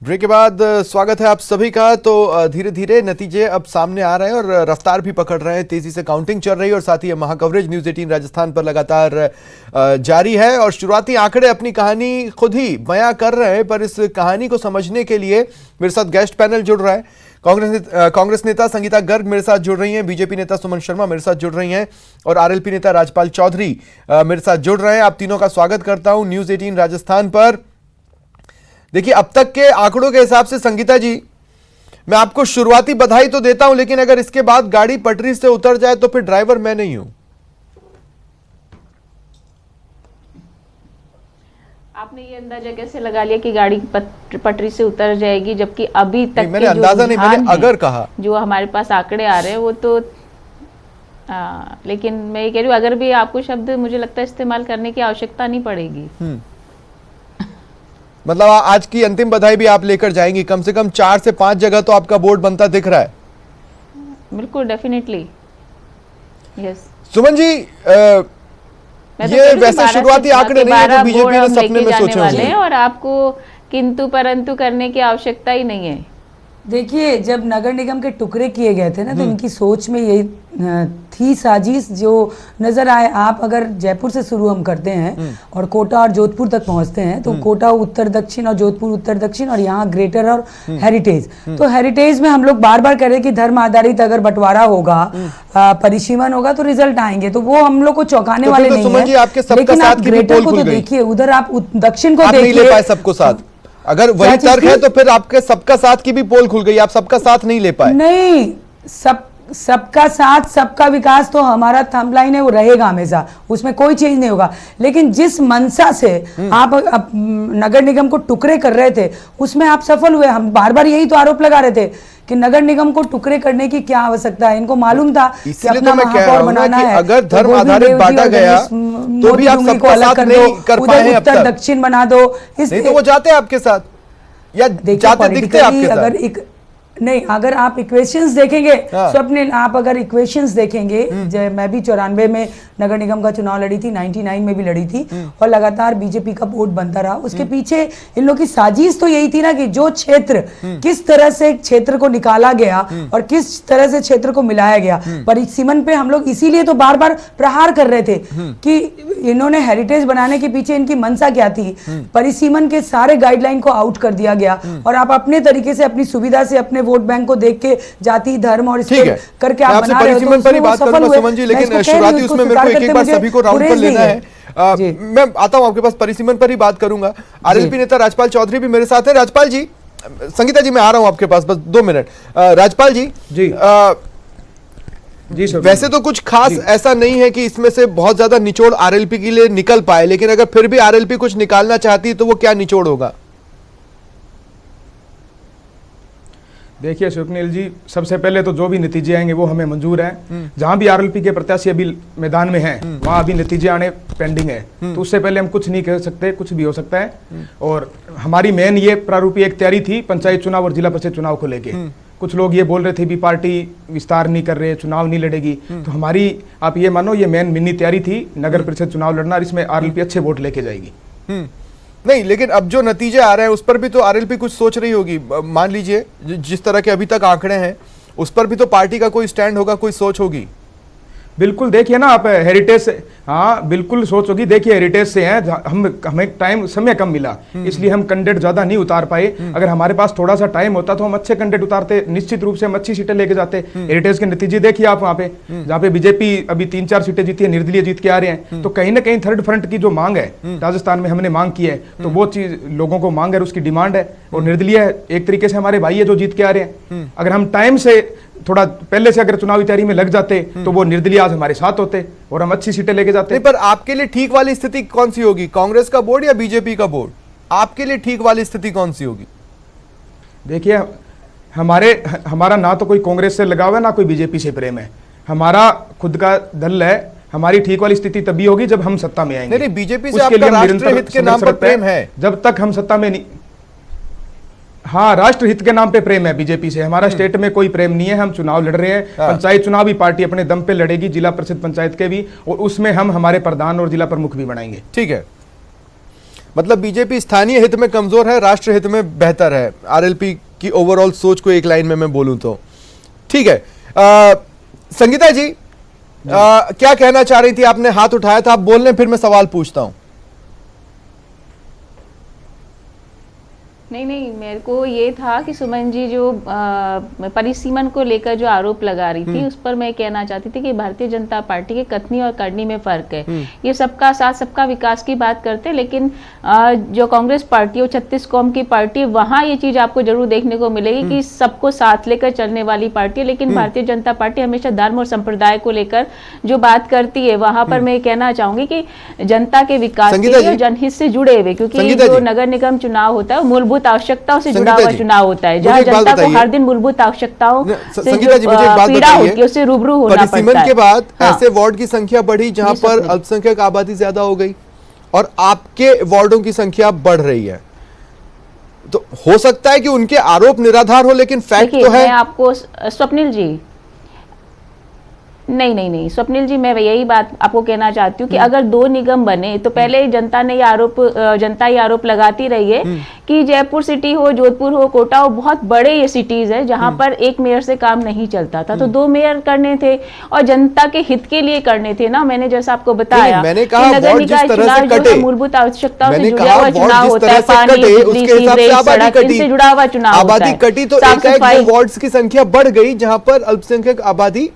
Break के बाद स्वागत है आप सभी का। तो धीरे धीरे नतीजे अब सामने आ रहे हैं और रफ्तार भी पकड़ रहे हैं, तेजी से काउंटिंग चल रही है और साथ ही महाकवरेज न्यूज़ 18 राजस्थान पर लगातार जारी है और शुरुआती आंकड़े अपनी कहानी खुद ही बयां कर रहे हैं। पर इस कहानी को समझने के लिए मेरे साथ गेस्ट पैनल जुड़ रहा है। कांग्रेस नेता संगीता गर्ग मेरे साथ जुड़ रही हैं, बीजेपी नेता सुमन शर्मा मेरे साथ जुड़ रही हैं और आरएलपी नेता राजपाल चौधरी मेरे साथ जुड़ रहे हैं। आप तीनों का स्वागत करता हूं न्यूज़ 18 राजस्थान पर। देखिए, अब तक के आंकड़ों के हिसाब से संगीता जी, मैं आपको शुरुआती बधाई तो देता हूं, लेकिन अगर इसके बाद गाड़ी पटरी से उतर जाए तो फिर ड्राइवर मैं नहीं हूं। आपने ये अंदाजा कैसे लगा लिया कि गाड़ी पटरी से उतर जाएगी, जबकि अभी तक मैंने अंदाजा नहीं, मैंने अगर कहा, जो हमारे पास आंकड़े आ रहे हैं वो तो लेकिन मैं ये कह रही हूँ, अगर भी आपको शब्द मुझे लगता है इस्तेमाल करने की आवश्यकता नहीं पड़ेगी। मतलब आज की अंतिम बधाई भी आप लेकर जाएंगी? कम से कम 4 से 5 जगह तो आपका बोर्ड बनता दिख रहा है। बिल्कुल, डेफिनेटली, यस। सुमन जी, ये वैसे शुरुआती आंकड़े नहीं है जो बीजेपी ने सपने में सोचे होंगे और आपको किंतु परंतु करने की आवश्यकता ही नहीं है। देखिए, जब नगर निगम के टुकड़े किए गए थे ना, तो इनकी सोच में यही थी साजिश जो नजर आए। आप अगर जयपुर से शुरू हम करते हैं और कोटा और जोधपुर तक पहुंचते हैं, तो कोटा उत्तर दक्षिण और जोधपुर उत्तर दक्षिण और यहाँ ग्रेटर और हेरिटेज। तो हेरिटेज में हम लोग बार बार कह रहे हैं कि धर्म आधारित अगर बंटवारा होगा, परिसीमन होगा तो रिजल्ट आएंगे, तो वो हम लोग को चौंकाने वाले नहीं है। लेकिन आप ग्रेटर को तो देखिए, उधर आप दक्षिण को देखिए, सबको साथ अगर वही तर्क है तो फिर आपके सबका साथ की भी पोल खुल गई, आप सबका साथ नहीं ले पाए। नहीं, सबका साथ सबका विकास तो हमारा थंबलाइन है, वो रहेगा हमेशा, उसमें कोई चेंज नहीं होगा। लेकिन जिस मनसा से आप नगर निगम को टुकड़े कर रहे थे, उसमें आप सफल हुए। हम बार बार यही तो आरोप लगा रहे थे कि नगर निगम को टुकड़े करने की क्या आवश्यकता है। इनको मालूम था कि अपना महापौर बनाना है, अगर धर्म आधारित बांटा गया तो भी आप सबका साथ नहीं कर पाए हैं। उत्तर दक्षिण बना दो, नहीं तो वो जाते हैं आपके साथ या जाते दिखते हैं आपके साथ। नहीं, अगर आप इक्वेशंस देखेंगे, स्वप्निल, आप अगर इक्वेशंस देखेंगे, मैं भी 94 में नगर निगम का चुनाव लड़ी थी, 99 में भी लड़ी थी और लगातार बीजेपी का बोर्ड बनता रहा। उसके पीछे इन लोगों की साजिश तो यही थी ना कि जो क्षेत्र, किस तरह से क्षेत्र को निकाला गया और किस तरह से क्षेत्र को मिलाया गया। परिसीमन पे हम लोग इसीलिए तो बार बार प्रहार कर रहे थे कि इन्होंने हेरिटेज बनाने के पीछे इनकी मंशा क्या थी। परिसीमन के सारे गाइडलाइन को आउट कर दिया गया और आप अपने तरीके से, अपनी सुविधा से, अपने वोट बैंक को देख के जाति धर्म और इसके करके आप बना रहे हो, तो पर ही बात करूंगा सुमन जी, लेकिन शुरुआती उसमें मेरे को एक बार सभी को राउंड पर लेना है। मैं आता हूं आपके पास, परिसीमन पर ही बात करूंगा। आरएलपी नेता राजपाल चौधरी भी मेरे साथ है। राजपाल जी, संगीता जी मैं आ रहा हूं आपके पास, बस 2 मिनट। राजपाल जी, जी सर। वैसे तो कुछ खास ऐसा नहीं है कि इसमें से बहुत ज्यादा निचोड़ आरएलपी के लिए निकल पाए, लेकिन अगर फिर भी आरएलपी कुछ निकालना चाहती है तो वो क्या निचोड़ होगा? देखिए स्वप्निल जी, सबसे पहले तो जो भी नतीजे आएंगे वो हमें मंजूर हैं। जहां भी आरएलपी के प्रत्याशी अभी मैदान में हैं, वहां अभी नतीजे आने पेंडिंग है, तो उससे पहले हम कुछ नहीं कह सकते, कुछ भी हो सकता है। और हमारी मेन ये प्रारूपी एक तैयारी थी पंचायत चुनाव और जिला परिषद चुनाव को लेके। कुछ लोग ये बोल रहे थे भी पार्टी विस्तार नहीं कर रहे, चुनाव नहीं लड़ेगी, तो हमारी आप ये मानो ये मेन मिनी तैयारी थी नगर परिषद चुनाव लड़ना, और इसमें आरएलपी अच्छे वोट लेके जाएगी। नहीं, लेकिन अब जो नतीजे आ रहे हैं उस पर भी तो आरएलपी कुछ सोच रही होगी। मान लीजिए जिस तरह के अभी तक आंकड़े हैं उस पर भी तो पार्टी का कोई स्टैंड होगा, कोई सोच होगी। बिल्कुल, देखिए ना आप हेरिटेज से, हाँ बिल्कुल सोच होगी। देखिए हेरिटेज से हैं, हमें समय कम मिला, इसलिए हम कैंडिडेट ज्यादा नहीं उतार पाए। अगर हमारे पास थोड़ा सा टाइम होता तो हम अच्छे कैंडिडेट उतारते, निश्चित रूप से हम अच्छी सीटें लेके जाते। हेरिटेज के नतीजे देखिए आप, वहाँ पे जहाँ पे बीजेपी अभी 3-4 सीटें जीती है, निर्दलीय जीत के आ रहे हैं, तो कहीं ना कहीं थर्ड फ्रंट की जो मांग है राजस्थान में हमने मांग की है, तो वो चीज लोगों को मांग है, उसकी डिमांड है। और निर्दलीय एक तरीके से हमारे भाई है जो जीत के आ रहे हैं। अगर हम टाइम से थोड़ा पहले से अगर चुनावी तैयारी में लग जाते तो वो निर्दलीय आज हमारे साथ होते और हम अच्छी सीटें लेके जाते। नहीं, पर आपके लिए ठीक वाली स्थिति कौन सी होगी, कांग्रेस का बोर्ड या बीजेपी का बोर्ड? आपके लिए ठीक वाली स्थिति कौन सी होगी? देखिए, हमारा ना तो कोई कांग्रेस से लगाव है, ना कोई बीजेपी से प्रेम है। हमारा खुद का दल है। हमारी ठीक वाली स्थिति तभी होगी जब हम सत्ता में आएंगे। नहीं, बीजेपी से आपका राष्ट्रीय हित के नाम पर प्रेम है। जब तक हम सत्ता में नहीं, हाँ राष्ट्र हित के नाम पे प्रेम है बीजेपी से, हमारा स्टेट में कोई प्रेम नहीं है। हम चुनाव लड़ रहे हैं, पंचायत चुनाव भी पार्टी अपने दम पे लड़ेगी, जिला परिषद पंचायत के भी, और उसमें हम हमारे प्रधान और जिला प्रमुख भी बनाएंगे। ठीक है। मतलब बीजेपी स्थानीय हित में कमजोर है, राष्ट्र हित में बेहतर है। आरएलपी की ओवरऑल सोच को एक लाइन में मैं बोलूं तो ठीक है। संगीता जी क्या कहना चाह रही थी? आपने हाथ उठाया था, आप बोल लें, फिर मैं सवाल पूछता हूं। नहीं, मेरे को ये था कि सुमन जी जो परिसीमन को लेकर जो आरोप लगा रही थी, उस पर मैं कहना चाहती थी कि भारतीय जनता पार्टी के कथनी और करनी में फर्क है। ये सबका साथ सबका विकास की बात करते हैं, लेकिन जो कांग्रेस पार्टी और 36 कौम की पार्टी, वहां ये चीज आपको जरूर देखने को मिलेगी कि सबको साथ लेकर चलने वाली पार्टी है। लेकिन भारतीय जनता पार्टी हमेशा धर्म और संप्रदाय को लेकर जो बात करती है, वहां पर मैं कहना चाहूंगी कि जनता के विकास के लिए और जनहित से जुड़े हुए, क्योंकि जो नगर निगम चुनाव होता है मूलभूत आवश्यकताओं से जुड़ा हुआ चुनाव होता है, जहां जनता को हर दिन मूलभूत आवश्यकताओं से पीड़ा होती है, उससे रूबरू होना पड़ता है। परिसीमन के बाद ऐसे वार्ड की संख्या बढ़ी जहां पर अल्पसंख्यक आबादी ज्यादा हो गई और आपके वार्डों की संख्या बढ़ रही है, तो हो सकता है कि उनके आरोप निराधार हो, लेकिन फैक्ट तो है। मैं आपको स्वप्निल जी नहीं स्वप्निल जी, मैं यही बात आपको कहना चाहती हूँ कि अगर 2 निगम बने तो पहले जनता ये आरोप लगाती रही है कि जयपुर सिटी हो, जोधपुर हो, कोटा हो, बहुत बड़े ये सिटीज है जहां पर एक मेयर से काम नहीं चलता था, तो 2 मेयर करने थे और जनता के हित के लिए करने थे ना। मैंने जैसा आपको बताया, मैंने कहा नगर निकाय चुनाव जो मूलभूत आवश्यकताओं से जुड़ा हुआ चुनाव होता है, पानी, बिजली, सीवरेज, सड़क, इनसे जुड़ा हुआ चुनाव होता है। आबादी कटी तो एकाएक वार्ड्स की संख्या बढ़ गई जहां पर अल्पसंख्यक आबादी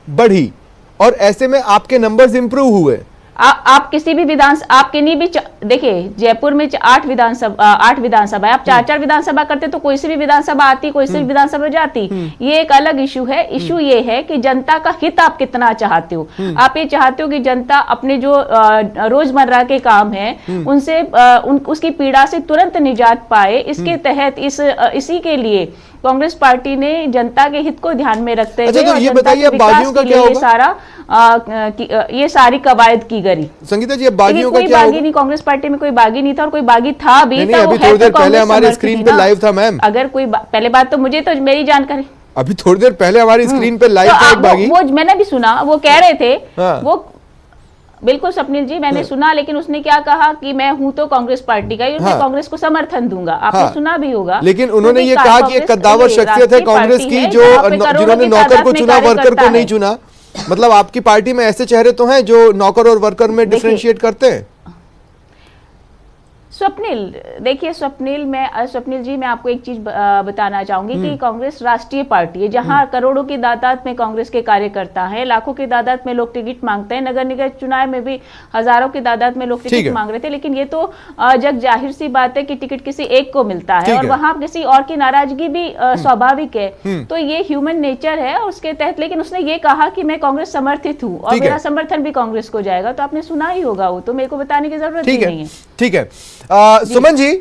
बढ़ी, और ऐसे में आपके नंबर्स इंप्रूव हुए। आप किसी भी आप किन्हीं भी देखिए, जयपुर में 8 विधानसभा है, आप 4 विधानसभा करते तो कोई सी भी विधानसभा आती, कोई सी भी विधानसभा जाती, ये एक अलग इशू है। इशू ये है कि जनता का हित आप कितना चाहते हो। आप ये चाहते हो कि जनता अपने जो रोजमर्रा के काम है उनसे उसकी पीड़ा से तुरंत निजात पाए। इसके तहत इसी के लिए कांग्रेस पार्टी ने जनता के हित को ध्यान में रखते हुए तो ये बताइए बागियों का क्या होगा? ये सारी कवायद की गई। संगीता जी, बागियों का क्या होगा? बागी नहीं, कांग्रेस पार्टी में कोई बागी नहीं था, और कोई बागी था भी नहीं, अभी थोड़ी देर पहले हमारे स्क्रीन पे लाइव था मैम। अगर कोई पहले बात तो मुझे तो मेरी जानकारी, अभी थोड़ी देर पहले हमारी स्क्रीन पे लाइव था एक बागी, वो मैंने भी सुना, वो कह रहे थे वो बिल्कुल स्वप्निल जी, मैंने सुना, लेकिन उसने क्या कहा कि मैं हूं तो कांग्रेस पार्टी का, मैं कांग्रेस को समर्थन दूंगा। आपने सुना भी होगा, लेकिन उन्होंने ये कहा कि एक कद्दावर शख्सियत है कांग्रेस की जिन्होंने नौकर को चुना, वर्कर को नहीं चुना। मतलब आपकी पार्टी में ऐसे चेहरे तो हैं जो नौकर और वर्कर में डिफरेंशिएट करते हैं। स्वप्निल, देखिए स्वप्निल जी, मैं आपको एक चीज बताना चाहूंगी कि कांग्रेस राष्ट्रीय पार्टी है, जहां करोड़ों की तादाद में कांग्रेस के कार्यकर्ता हैं, लाखों की तादाद में लोग टिकट मांगते हैं। नगर निगम चुनाव में भी हजारों की तादाद में लोग टिकट मांग रहे थे, लेकिन ये तो जग जाहिर सी बात है कि टिकट किसी एक को मिलता है और वहां किसी और की नाराजगी भी स्वाभाविक है। तो ये ह्यूमन नेचर है उसके तहत। लेकिन उसने ये कहा कि मैं कांग्रेस समर्थित हूँ और मेरा समर्थन भी कांग्रेस को जाएगा, तो आपने सुना ही होगा, वो तो मेरे को बताने की जरूरत ही नहीं है। ठीक है सुमन जी,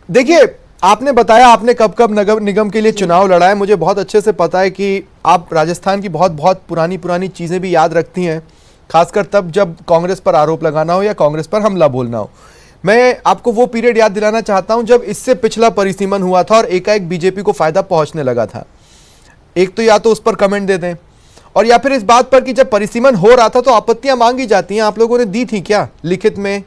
देखिए आपने बताया आपने कब कब नगर निगम के लिए चुनाव लड़ा है। मुझे बहुत अच्छे से पता है कि आप राजस्थान की बहुत बहुत पुरानी चीजें भी याद रखती हैं, खासकर तब जब कांग्रेस पर आरोप लगाना हो या कांग्रेस पर हमला बोलना हो। मैं आपको वो पीरियड याद दिलाना चाहता हूं जब इससे पिछला परिसीमन हुआ था और एकाएक बीजेपी को फायदा पहुंचने लगा था। एक तो या तो उस पर कमेंट दे दें, और या फिर इस बात पर कि जब परिसीमन हो रहा था तो आपत्तियां मांगी जाती हैं, आप लोगों ने दी थी क्या लिखित में?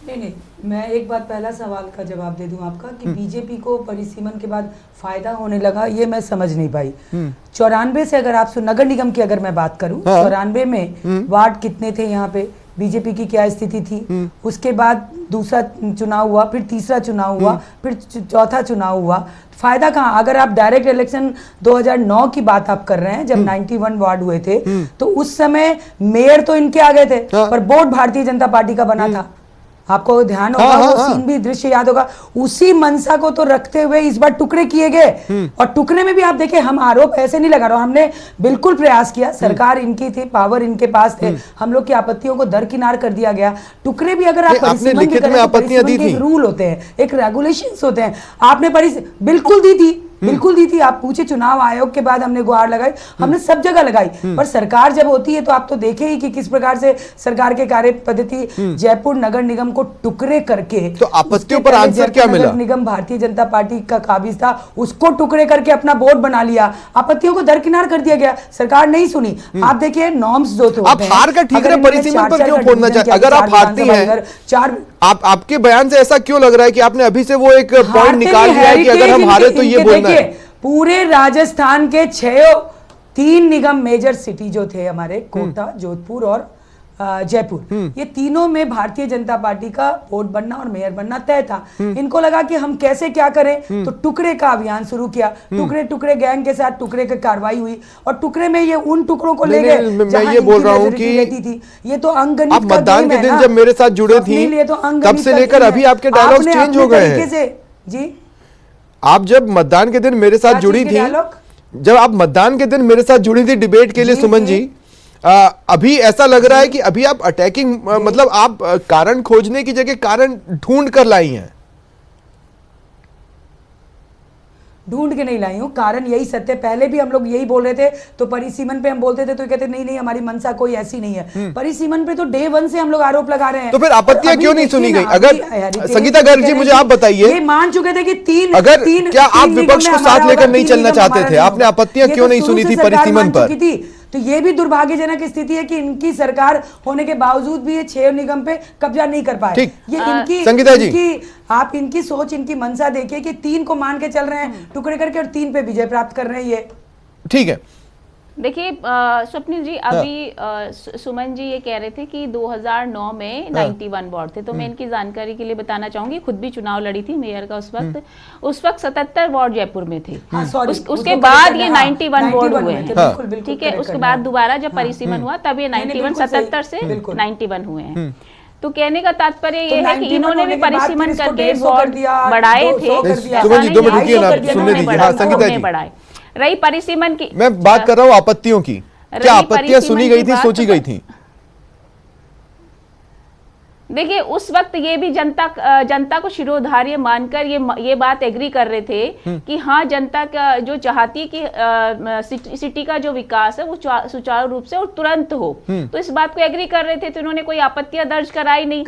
नहीं, मैं एक बात पहला सवाल का जवाब दे दूं आपका कि बीजेपी को परिसीमन के बाद फायदा होने लगा, ये मैं समझ नहीं पाई। 94 से अगर आप नगर निगम की अगर मैं बात करूं, 94 में वार्ड कितने थे यहाँ पे, बीजेपी की क्या स्थिति थी, उसके बाद दूसरा चुनाव हुआ, फिर तीसरा चुनाव हुआ, फिर चौथा चुनाव हुआ, फायदा कहाँ? अगर आप डायरेक्ट इलेक्शन 2009 की बात आप कर रहे हैं जब 91 वार्ड हुए थे, तो उस समय मेयर तो इनके आ गए थे पर बोर्ड भारतीय जनता पार्टी का बना था। आपको ध्यान होगा, वो सीन भी दृश्य याद होगा। उसी मनसा को तो रखते हुए इस बार टुकड़े किए गए, और टुकड़े में भी आप देखिए, हम आरोप ऐसे नहीं लगा रहे, हमने बिल्कुल प्रयास किया, सरकार इनकी थी, पावर इनके पास थे, हम लोग की आपत्तियों को दरकिनार कर दिया गया। टुकड़े भी अगर आप लिखित में आपत्तियां दी थी, रूल होते हैं, एक रेगुलेशंस होते हैं, आपने बिल्कुल दी थी, बिल्कुल दी थी। आप पूछे, चुनाव आयोग के बाद हमने गुहार लगाई, हमने सब जगह लगाई, पर सरकार जब होती है तो आप तो देखे ही कि किस प्रकार से सरकार के कार्य पद्धति जयपुर नगर निगम को टुकड़े करके, तो आपत्तियों पर आंसर क्या मिला? नगर निगम भारतीय जनता पार्टी का काबिज था, उसको टुकड़े करके अपना बोर्ड बना लिया, आपत्तियों को दरकिनार कर दिया गया, सरकार नहीं सुनी। आप देखिए नॉर्म्स जो थे, आप हार का ठीकरे परिसीमन पर क्यों फोड़ना चाहते? अगर आप हारती हैं, आपके बयान से ऐसा क्यों लग रहा है कि आपने अभी से वो एक पॉइंट निकाल लिया है कि अगर हम हारे तो ये बोलना है? पूरे राजस्थान के 3 निगम मेजर सिटी जो थे हमारे, कोटा, जोधपुर और जयपुर, ये तीनों में भारतीय जनता पार्टी का बोर्ड बनना और मेयर बनना तय था। इनको लगा कि हम कैसे क्या करें, तो टुकड़े का अभियान शुरू किया। टुकड़े गैंग के साथ टुकड़े की कार्रवाई हुई, और टुकड़े में ये उन टुकड़ों को ले गए। मैं ये बोल रहा हूँ कि ये तो अंगगणित आप मतदान के दिन जब मेरे साथ जुड़े थी, तब से लेकर अभी आपके डायलॉग चेंज हो गए हैं जी। आप जब मतदान के दिन मेरे साथ जुड़ी थी, जब आप मतदान के दिन मेरे साथ जुड़ी थी डिबेट के लिए सुमन जी, अभी ऐसा लग रहा है कि अभी आप अटैकिंग, मतलब आप कारण खोजने की जगह कारण ढूंढ कर लाई हैं। ढूंढ के नहीं लाई हूं, कारण यही सत्य। पहले भी हम लोग यही बोल रहे थे, तो परिसीमन पे हम बोलते थे तो कहते नहीं नहीं हमारी मंशा कोई ऐसी नहीं है। परिसीमन पे तो डे 1 से हम लोग आरोप लगा रहे हैं। तो फिर आपत्तियां क्यों नहीं सुनी गई? अगर संगीता गर्ग जी, मुझे आप बताइए, ये मान चुके थे कि क्या आप विपक्ष को साथ लेकर नहीं चलना चाहते थे? आपने आपत्तियां क्यों नहीं सुनी थी परिसीमन पर? तो ये भी दुर्भाग्यजनक स्थिति है कि इनकी सरकार होने के बावजूद भी ये 6 निगम पे कब्जा नहीं कर पाए। ये इनकी संगीता जी, आप इनकी सोच, इनकी मंशा देखिए कि 3 को मान के चल रहे हैं टुकड़े करके, और 3 पे विजय प्राप्त कर रहे हैं ये। ठीक है, देखिए स्वप्निल जी, अभी सुमन जी ये कह रहे थे कि 2009 में 91 वार्ड थे, तो मैं इनकी जानकारी के लिए बताना चाहूंगी, खुद भी चुनाव लड़ी थी मेयर का उस वक्त 77 वार्ड जयपुर में थे। उसके बाद ये 91 वार्ड हुए हैं, ठीक है। उसके बाद दोबारा जब परिसीमन हुआ तब ये 91 77 से 91 हुए हैं। तो कहने का तात्पर्य ये है कि इन्होंने भी परिसीमन करके वार्ड बढ़ाए थे, बढ़ाए। रही परिसीमन की, मैं बात कर रहा हूं आपत्तियों की, क्या आपत्तियां सुनी गई थी, सोची गई थी? देखिए उस वक्त ये भी जनता को शिरोधार्य मानकर ये बात एग्री कर रहे थे कि हाँ, जनता का जो चाहती है कि सिटी का जो विकास है वो सुचारू रूप से और तुरंत हो, तो इस बात को एग्री कर रहे थे। तो इन्होंने कोई आपत्तियां दर्ज कराई नहीं।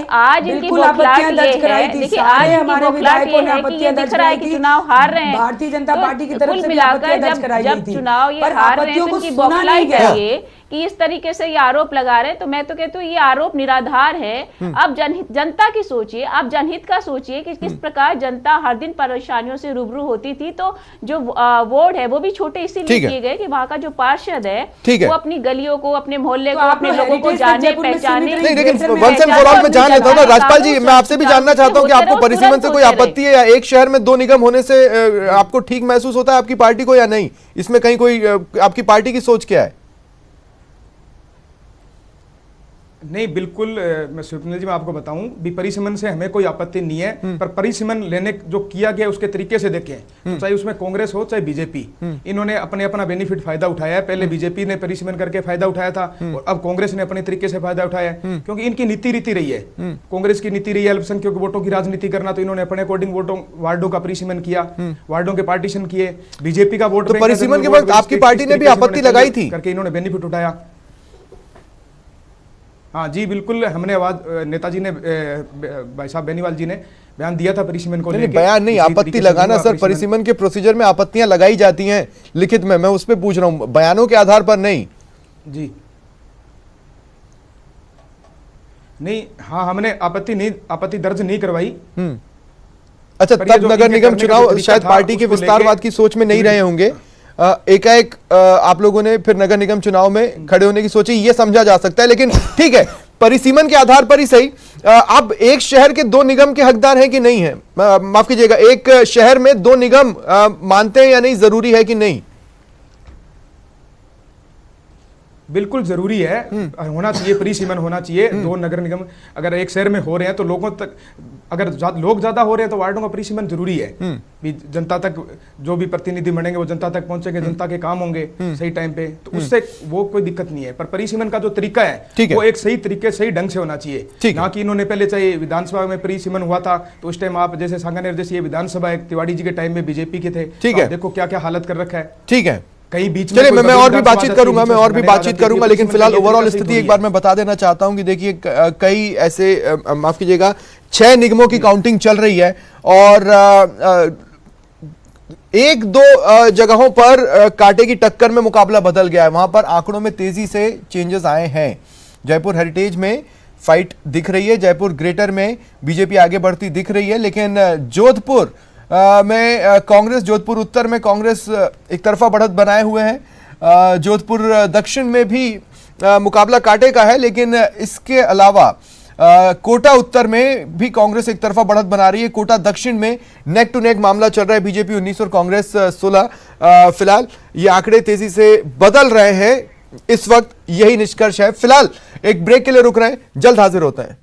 आज इनकी बौखलाहट ये है, देखिए आज इनकी बौखलाहट ये है कि ये दिख रहा है कि चुनाव हार रहे हैं, भारतीय जनता पार्टी की तरफ कुल से मिलाकर जब चुनाव ये हार रहे हैं तो इनकी बौखलाहट है कि इस तरीके से ये आरोप लगा रहे हैं। तो मैं तो कहती हूँ ये आरोप निराधार है। अब जनता की सोचिए, आप जनहित का सोचिए कि किस प्रकार जनता हर दिन परेशानियों से रूबरू होती थी। तो जो वार्ड है वो भी छोटे इसीलिए किए गए कि वहाँ का जो पार्षद है वो अपनी गलियों को, अपने मोहल्ले को, अपने लोगों को जाने पहचाने। नहीं, लेकिन वंस एंड फॉर ऑल में जान लेता हूँ ना राजपाल जी, मैं आपसे भी जानना चाहता हूँ कि आपको परिसीमन से कोई आपत्ति है, या एक शहर में 2 निगम होने से आपको ठीक महसूस होता है आपकी पार्टी को, या नहीं? इसमें कहीं कोई आपकी पार्टी की सोच क्या है? नहीं, बिल्कुल मैं स्वप्निल जी मैं आपको बताऊं भी, परिसीमन से हमें कोई आपत्ति नहीं है, पर परिसीमन लेने जो किया गया उसके तरीके से देखें, तो चाहे उसमें कांग्रेस हो चाहे बीजेपी, इन्होंने अपना बेनिफिट फायदा उठाया है। पहले बीजेपी ने परिसीमन करके फायदा उठाया था, और अब कांग्रेस ने अपने तरीके से फायदा उठाया है, क्योंकि इनकी नीति रीति रही है, कांग्रेस की नीति रही है अल्पसंख्यक वोटों की राजनीति करना, तो इन्होंने अपने अकॉर्डिंग वार्डों का परिसीमन किया, वार्डों के पार्टीशन किए। बीजेपी का वोट परिसीमन के वक्त आपकी पार्टी ने भी आपत्ति लगाई थी करके इन्होंने बेनिफिट उठाया। हाँ जी, बिल्कुल, हमने आवाज, नेताजी ने, भाई साहब बेनीवाल जी ने बयान दिया था परिसीमन को लेकर। बयान नहीं, आपत्ति लगाना सर, परिसीमन के प्रोसीजर में आपत्तियां लगाई जाती हैं लिखित में, मैं उस पर पूछ रहा हूं, बयानों के आधार पर नहीं। जी नहीं, हाँ, हमने आपत्ति दर्ज नहीं करवाई। अच्छा, तब नगर निगम चुनाव शायद पार्टी के विस्तारवाद की सोच में नहीं रहे होंगे, एकाएक आप लोगों ने फिर नगर निगम चुनाव में खड़े होने की सोची, ये समझा जा सकता है। लेकिन ठीक है, परिसीमन के आधार पर ही सही, अब एक शहर के 2 निगम के हकदार हैं कि नहीं है? माफ कीजिएगा, एक शहर में 2 निगम मानते हैं या नहीं, जरूरी है कि नहीं? बिल्कुल जरूरी है, होना चाहिए, परिसीमन होना चाहिए। 2 नगर निगम अगर एक शहर में हो रहे हैं तो लोगों तक, अगर लोग ज्यादा हो रहे हैं तो वार्डों का परिसीमन जरूरी है। भी जनता तक जो भी प्रतिनिधि बनेंगे वो जनता तक पहुंचेंगे, जनता के काम होंगे सही टाइम पे, तो उससे वो कोई दिक्कत नहीं है। पर परिसीमन का जो तरीका है वो एक सही तरीके, सही ढंग से होना चाहिए। ना कि इन्होंने पहले चाहे विधानसभा में परिसीमन हुआ था तो उस टाइम आप जैसे सांगानेर जैसे ये विधानसभा एक तिवाड़ी जी के टाइम में बीजेपी के थे, ठीक है, देखो क्या क्या हालत कर रखा है। ठीक है, कहीं बीच चलिए मैं और भी बातचीत करूंगा, लेकिन फिलहाल ओवरऑल स्थिति एक बार मैं बता देना चाहता हूं कि देखिए कई ऐसे माफ कीजिएगा 6 निगमों की काउंटिंग चल रही है और 1-2 जगहों पर कांटे की टक्कर में मुकाबला बदल गया है। वहां पर आंकड़ों में तेजी से चेंजेस आए हैं। जयपुर हेरिटेज में फाइट दिख रही है, जयपुर ग्रेटर में बीजेपी आगे बढ़ती दिख रही है, लेकिन जोधपुर में कांग्रेस, जोधपुर उत्तर में कांग्रेस एक तरफा बढ़त बनाए हुए हैं। जोधपुर दक्षिण में भी मुकाबला कांटे का है, लेकिन इसके अलावा कोटा उत्तर में भी कांग्रेस एक तरफा बढ़त बना रही है। कोटा दक्षिण में नेक टू नेक मामला चल रहा है, बीजेपी 19 और कांग्रेस 16। फिलहाल ये आंकड़े तेजी से बदल रहे हैं, इस वक्त यही निष्कर्ष है। फिलहाल एक ब्रेक के लिए रुक रहे हैं, जल्द हाजिर होते हैं।